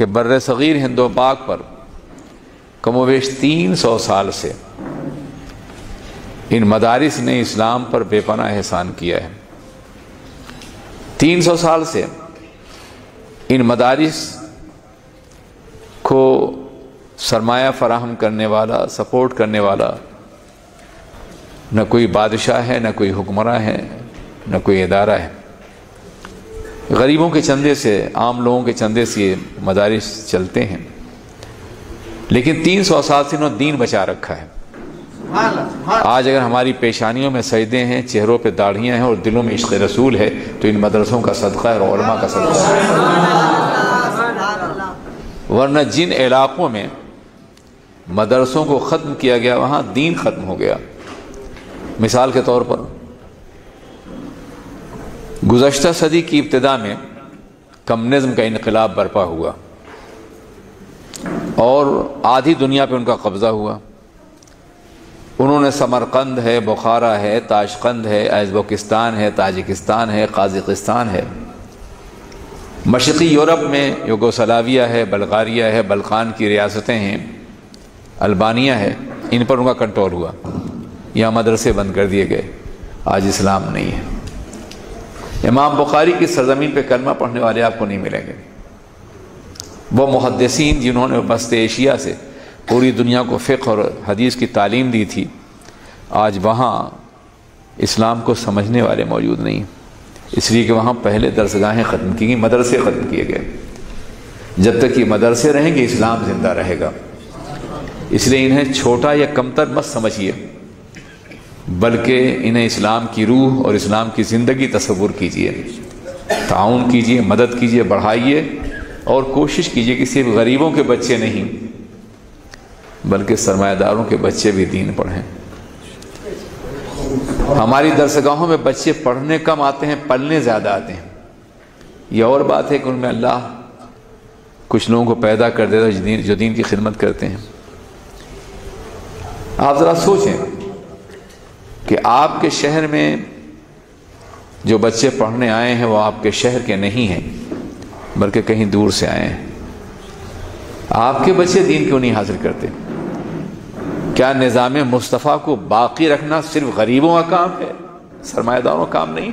کہ بر صغیر ہند و پاک پر کم و بیش 300 سال سے ان مدارس نے اسلام پر بے پناہ احسان کیا ہے۔ 300 سال سے ان مدارس کو سرمایہ فراہم کرنے والا، سپورٹ کرنے والا نہ کوئی بادشاہ ہے، نہ کوئی حکمراں ہے، نہ کوئی ادارہ ہے۔ غریبوں کے چندے سے، عام لوگوں کے چندے سے یہ مدارس چلتے ہیں، لیکن 300 سال سے انہوں نے دین بچا رکھا ہے۔ آج اگر ہماری پیشانیوں میں سجدے ہیں، چہروں پہ داڑھیاں ہیں اور دلوں میں عشق رسول ہے تو ان مدرسوں کا صدقہ ہے اور علماء کا صدقہ ہے۔ ورنہ جن علاقوں میں مدرسوں کو ختم کیا گیا وہاں دین ختم ہو گیا۔ مثال کے طور پر گزشتہ صدی کی ابتدا میں کمیونزم کا انقلاب برپا ہوا اور آدھی دنیا پہ ان کا قبضہ ہوا۔ انہوں نے سمرقند ہے، بخارا ہے، تاشقند ہے، ازبکستان ہے، تاجکستان ہے، قازقستان ہے، مشرقی یورپ میں یوگوسلاویہ ہے، بلغاریہ ہے، بلقان کی ریاستیں ہیں، البانیہ ہے، ان پر ان کا کنٹرول ہوا۔ یہاں مدرسے بند کر دیے گئے، آج اسلام نہیں ہے۔ امام بخاری کی سرزمین پہ کلمہ پڑھنے والے آپ کو نہیں ملیں گے۔ وہ محدثین جنہوں نے وسط ایشیا سے پوری دنیا کو فقہ اور حدیث کی تعلیم دی تھی، آج وہاں اسلام کو سمجھنے والے موجود نہیں، اس لیے کہ وہاں پہلے درسگاہیں ختم کی گئی، مدرسے ختم کیے گئے۔ جب تک یہ مدرسے رہیں گے اسلام زندہ رہے گا۔ اس لیے انہیں چھوٹا یا کمتر مت سمجھیے، بلکہ انہیں اسلام کی روح اور اسلام کی زندگی تصور کیجیے، تعاون کیجیے، مدد کیجیے، بڑھائیے اور کوشش کیجیے کہ صرف غریبوں کے بچے نہیں بلکہ سرمایہ داروں کے بچے بھی دین پڑھیں۔ ہماری درسگاہوں میں بچے پڑھنے کم آتے ہیں، پلنے زیادہ آتے ہیں۔ یہ اور بات ہے کہ ان میں اللہ کچھ لوگوں کو پیدا کر دیتا ہے جو دین کی خدمت کرتے ہیں۔ آپ ذرا سوچیں کہ آپ کے شہر میں جو بچے پڑھنے آئے ہیں وہ آپ کے شہر کے نہیں ہیں بلکہ کہیں دور سے آئے ہیں۔ آپ کے بچے دین کیوں نہیں حاصل کرتے؟ کیا نظام مصطفیٰ کو باقی رکھنا صرف غریبوں کا کام ہے، سرمایہ داروں کا کام نہیں؟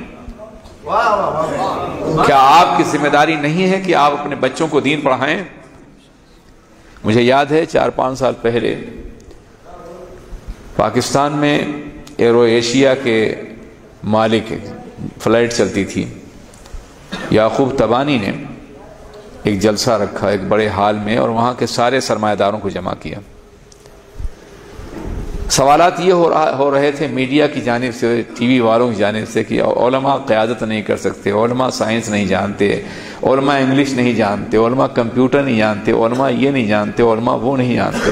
کیا آپ کی ذمہ داری نہیں ہے کہ آپ اپنے بچوں کو دین پڑھائیں؟ مجھے یاد ہے 4-5 سال پہلے پاکستان میں ایرو ایشیا کے مالک فلائٹ چلتی تھی، یعقوب تبانی نے ایک جلسہ رکھا ایک بڑے ہال میں اور وہاں کے سارے سرمایہ داروں کو جمع کیا۔ سوالات یہ ہو رہے تھے میڈیا کی جانب سے، ٹی وی والوں کی جانب سے کہ علماء قیادت نہیں کر سکتے، علماء سائنس نہیں جانتے، علماء انگلش نہیں جانتے، علماء کمپیوٹر نہیں جانتے، علماء یہ نہیں جانتے، علماء وہ نہیں جانتے۔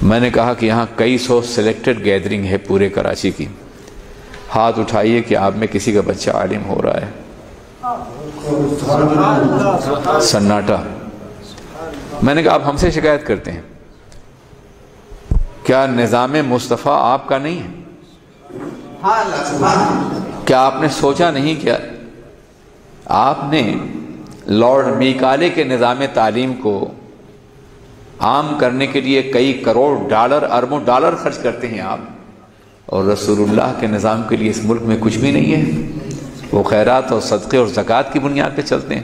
میں نے کہا کہ یہاں کئی سو سلیکٹڈ گیدرنگ ہے پورے کراچی کی، ہاتھ اٹھائیے کہ آپ میں کسی کا بچہ عالم ہو رہا ہے۔ سناٹا۔ میں نے کہا آپ ہم سے شکایت کرتے ہیں، کیا نظام مصطفیٰ آپ کا نہیں ہے؟ کیا آپ نے سوچا نہیں کیا آپ نے لارڈ میکالے کے نظام تعلیم کو عام کرنے کے لیے کئی کروڑ ڈالر، اربوں ڈالر خرچ کرتے ہیں آپ، اور رسول اللہ کے نظام کے لیے اس ملک میں کچھ بھی نہیں ہے؟ وہ خیرات اور صدقے اور زکوٰۃ کی بنیاد پہ چلتے ہیں۔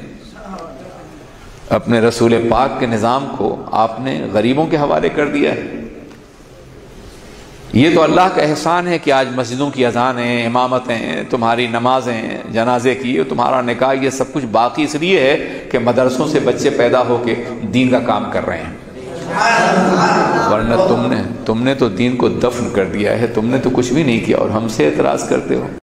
اپنے رسول پاک کے نظام کو آپ نے غریبوں کے حوالے کر دیا ہے۔ یہ تو اللہ کا احسان ہے کہ آج مسجدوں کی اذانیں، امامتیں، تمہاری نمازیں، جنازے کی، تمہارا نکاح، یہ سب کچھ باقی اس لیے ہے کہ مدرسوں سے بچے پیدا ہو کے دین کا کام کر رہے ہیں۔ ورنہ تم نے تو دین کو دفن کر دیا ہے، تم نے تو کچھ بھی نہیں کیا اور ہم سے اعتراض کرتے ہو۔